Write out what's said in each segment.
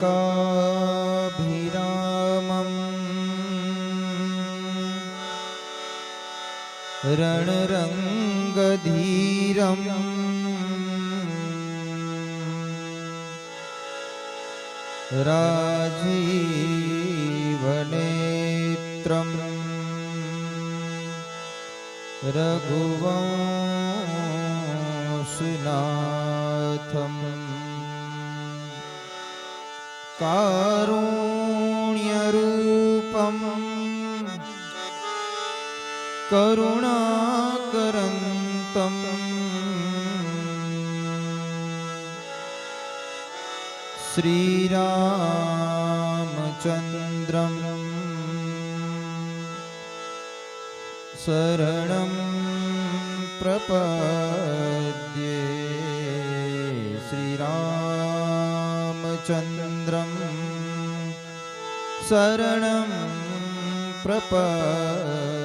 काभिरामम् रणरङ्गधीरम् राजीवनेत्रम् रघुवंशनाथम् कारुण्यरूपम् करुणाकरन्तम् श्रीरामचन्द्रं शरणं प्रपद्ये श्रीरामचन्द्रं शरणं प्रपद्ये।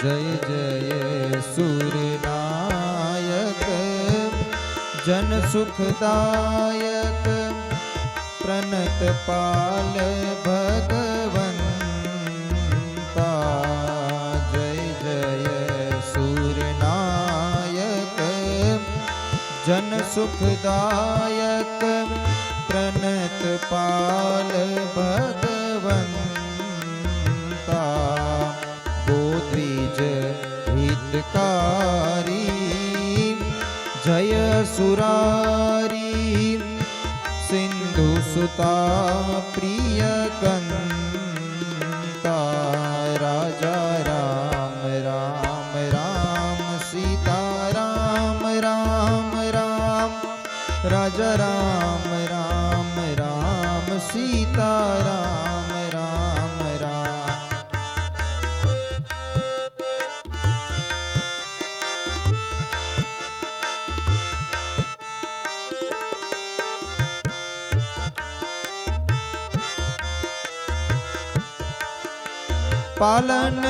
जय जय सूर्यनायक जन सुखदायक प्रणत पाल भगवंता। जय जय सूर्यनायक जन सुखदायक प्रणत पाल भगवंता। गोद्विज हितकारी जय सुरारी सिंधु सुता प्रिय कंता। राजा राम राम राम सीता राम राम राम राजा राम राम राम सीता राम राम राम। पालन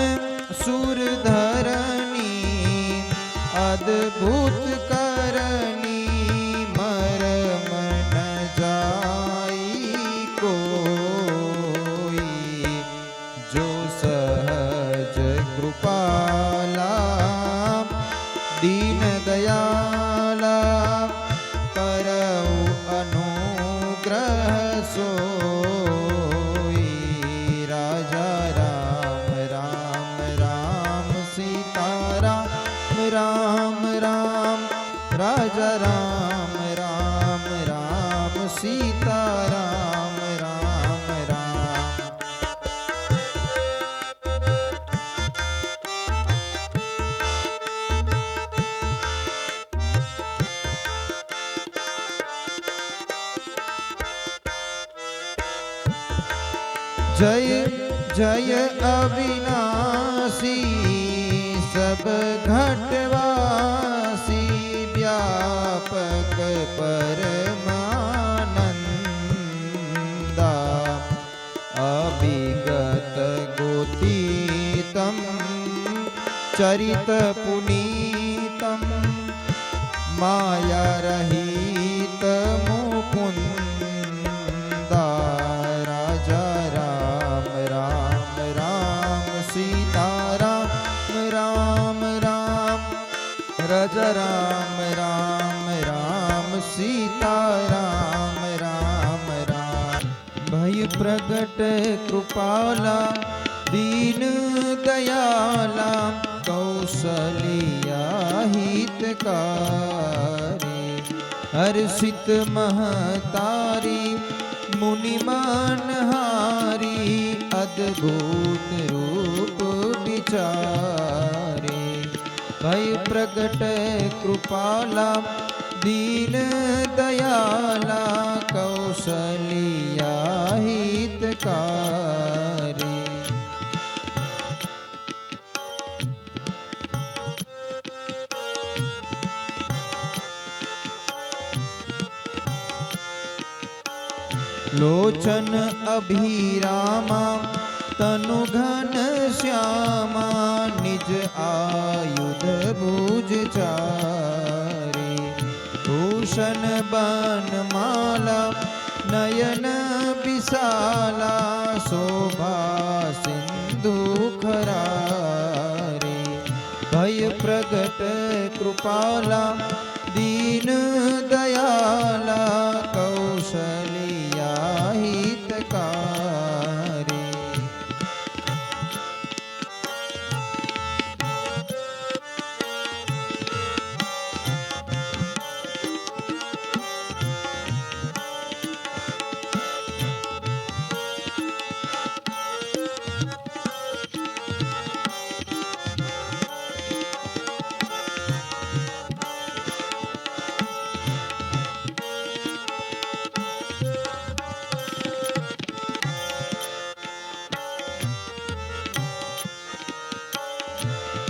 सुर धरनी अद्भुत करनी मरम न जाई कोई। जो सहज कृपाला दीन दयाला करऊ अनुग्रह सोई। राजा राम राम राजा राम राम राम सीता राम राम राम। जय जय अविनाशी सब घटवासी व्यापक परमानंदा। अभिगत गोतीतम चरित पुनीतम माया रहित मुकुंदा। राजा राम राम राम सीता राम राम राम राजा राम राम राम सीता राम राम राम। भय प्रगट कृपाला दीन दयाला कौशल्या हितकारी। हर्षित महतारी मुनि मानहारी अद्भुत रूप विचारे। भय प्रगट कृपाला दीन दयाला कौशल्या हितकारी। लोचन अभिरामा तनु घन श्यामा निज आयुध भुज चारी भूषण बन माला नयन विशाला शोभा सिंधु खरारी भय प्रगट कृपाला दीन दयाला कौशल्या हितकारी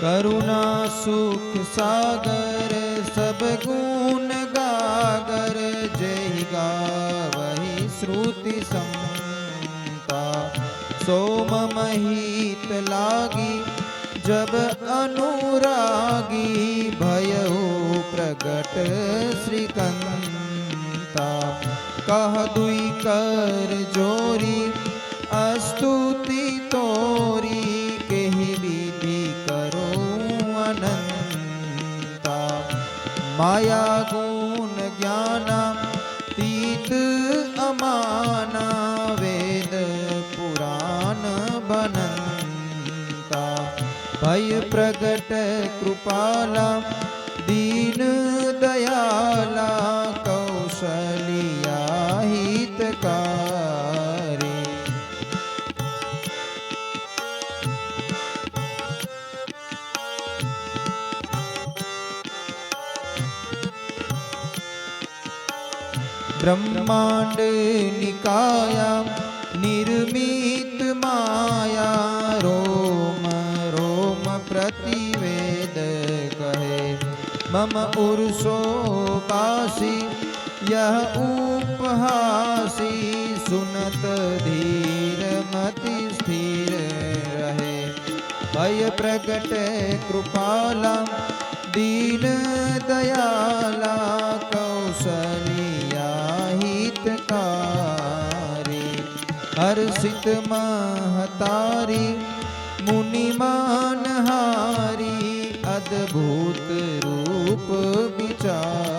करुणा सुख सागर सब गुण गागर जय गावहि श्रुति समता सोम महित लागी जब अनुरागी भयउ प्रगट श्रीकंता कह दुई कर जोरी अस्तुति तोरी केहि विधि करो अनंता माया गुण ज्ञाना तीत अमाना वेद पुराण बनंता भय प्रगट कृपाला दीन दयाला कौशल्या हितकारी ब्रह्मांड निकाया निर्मित माया रोम रोम प्रतिवेद कहे मम उर्सो बासी यह उपहासी सुनत धीर मति स्थिर रहे भय प्रगट कृपाला दीन दयाला कौशल्या हितकारी हर्षित महतारी मुनिमान हारी अद्भुत रूप विचार